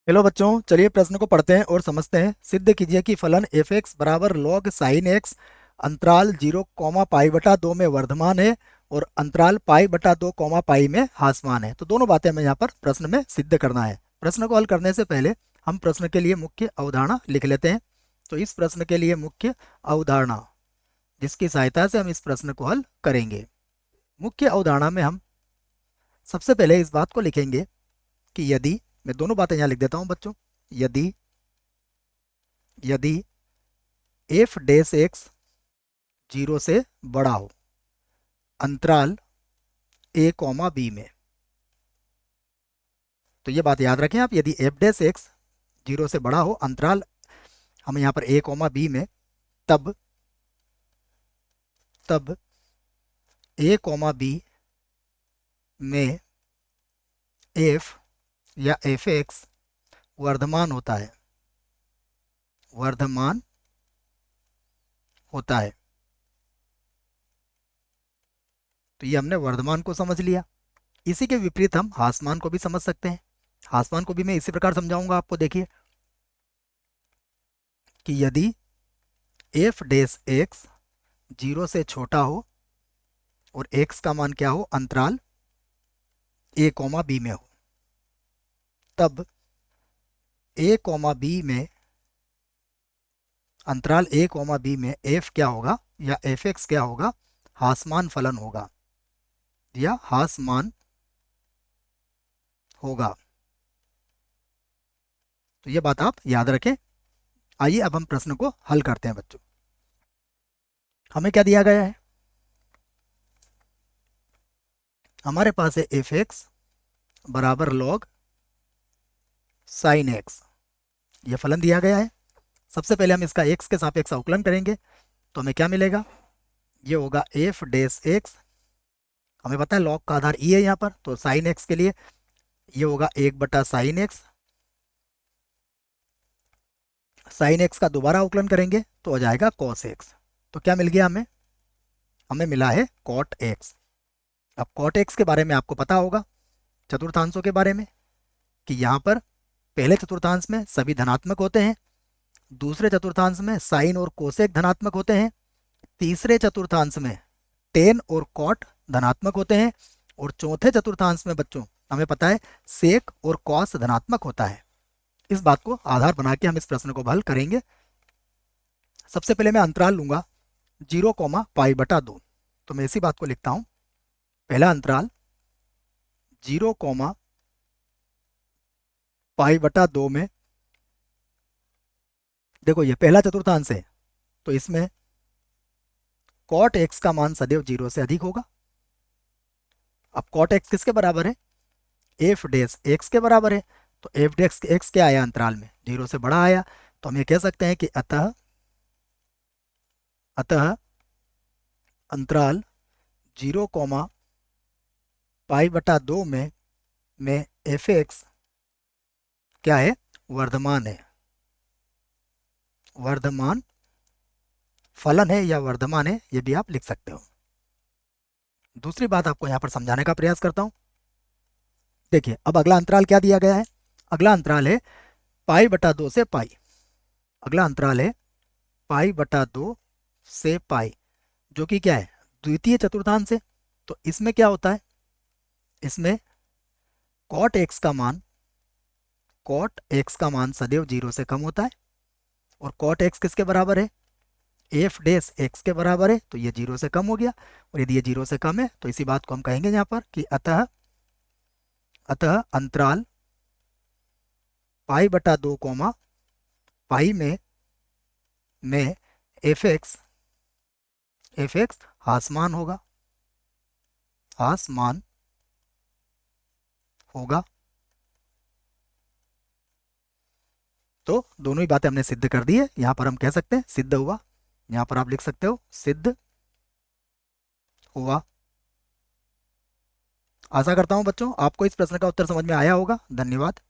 Hello बच्चों, चलिए प्रश्न को पढ़ते हैं और समझते हैं। सिद्ध कीजिए कि फलन एफ एक्स बराबर लॉग साइन एक्स अंतराल 0, पाई/2 में वर्धमान है और अंतराल पाई/2, पाई में ह्रासमान है। तो दोनों बातें हमें यहाँ पर प्रश्न में सिद्ध करना है। प्रश्न को हल करने से पहले हम प्रश्न के लिए मुख्य अवधारणा लिख लेते हैं। तो इस प्रश्न के लिए मुख्य अवधारणा जिसकी सहायता से हम इस प्रश्न को हल करेंगे। मुख्य अवधारणा में हम सबसे पहले इस बात को लिखेंगे कि यदि, मैं दोनों बातें यहाँ लिख देता हूँ बच्चों, यदि यदि एफ डैश एक्स 0 से बड़ा हो अंतराल a, b में। तो ये बात याद रखें आप, यदि एफ डैश एक्स 0 से बड़ा हो अंतराल हम यहाँ पर a, b में, तब तब a, b में f या एफ एक्स वर्धमान होता है, वर्धमान होता है। तो ये हमने वर्धमान को समझ लिया। इसी के विपरीत हम ह्रासमान को भी समझ सकते हैं। ह्रासमान को भी मैं इसी प्रकार समझाऊंगा आपको। देखिए कि यदि एफ डैश एक्स 0 से छोटा हो और x का मान क्या हो, अंतराल a, b में हो, तब a, b में, अंतराल a, b में f क्या होगा या एफ एक्स क्या होगा, ह्रासमान फलन होगा या ह्रासमान होगा। तो ये बात आप याद रखें। आइए अब हम प्रश्न को हल करते हैं बच्चों। हमें क्या दिया गया है, हमारे पास है एफ एक्स बराबर लॉग साइन एक्स, ये फलन दिया गया है। सबसे पहले हम इसका एक्स के सापेक्ष अवकलन करेंगे तो हमें क्या मिलेगा, ये होगा एफ डैश एक्स, हमें पता है लॉग का आधार ई है यहाँ पर, तो साइन एक्स के लिए ये होगा 1/साइन एक्स। साइन एक्स का दोबारा अवकलन करेंगे तो हो जाएगा कॉस एक्स। तो क्या मिल गया हमें, हमें मिला है कॉट एक्स। अब कॉट एक्स के बारे में आपको पता होगा चतुर्थांशों के बारे में, कि यहाँ पर पहले चतुर्थांश में सभी धनात्मक होते हैं, दूसरे चतुर्थांश में साइन और कोसेक धनात्मक होते हैं, तीसरे चतुर्थांश में टेन और कॉट धनात्मक होते हैं, और चौथे चतुर्थांश में बच्चों हमें पता है सेक और कॉस धनात्मक होता है। इस बात को आधार बना के हम इस प्रश्न को हल करेंगे। सबसे पहले मैं अंतराल लूंगा 0, पाई/2। तो मैं इसी बात को लिखता हूं, पहला अंतराल 0, पाई/2 में, देखो ये पहला चतुर्थांश है तो इसमें कॉट एक्स का मान सदैव 0 से अधिक होगा। अब कॉट एक्स किसके बराबर है, एफ डैश एक्स के बराबर है। तो एफ डैश एक्स क्या आया अंतराल में, 0 से बड़ा आया। तो हम ये कह सकते हैं कि अतः अतः अंतराल 0, पाई/2 में एफ एक्स क्या है, वर्धमान है, वर्धमान फलन है या वर्धमान है, ये भी आप लिख सकते हो। दूसरी बात आपको यहाँ पर समझाने का प्रयास करता हूँ। देखिए अब अगला अंतराल क्या दिया गया है, अगला अंतराल है पाई/2 से पाई। अगला अंतराल है पाई/2 से पाई, जो कि क्या है, द्वितीय चतुर्थांश है। तो इसमें क्या होता है, इसमें कॉट एक्स का मान, कॉट एक्स का मान सदैव 0 से कम होता है, और कॉट एक्स किसके बराबर है, एफ डैश एक्स के बराबर है। तो ये 0 से कम हो गया, और यदि ये 0 से कम है तो इसी बात को हम कहेंगे यहाँ पर कि अतः अतः अंतराल पाई/2, पाई में एफ एक्स ह्रासमान होगा, ह्रासमान होगा। तो दोनों ही बातें हमने सिद्ध कर दी है, यहाँ पर हम कह सकते हैं सिद्ध हुआ, यहाँ पर आप लिख सकते हो सिद्ध हुआ। आशा करता हूँ बच्चों आपको इस प्रश्न का उत्तर समझ में आया होगा। धन्यवाद।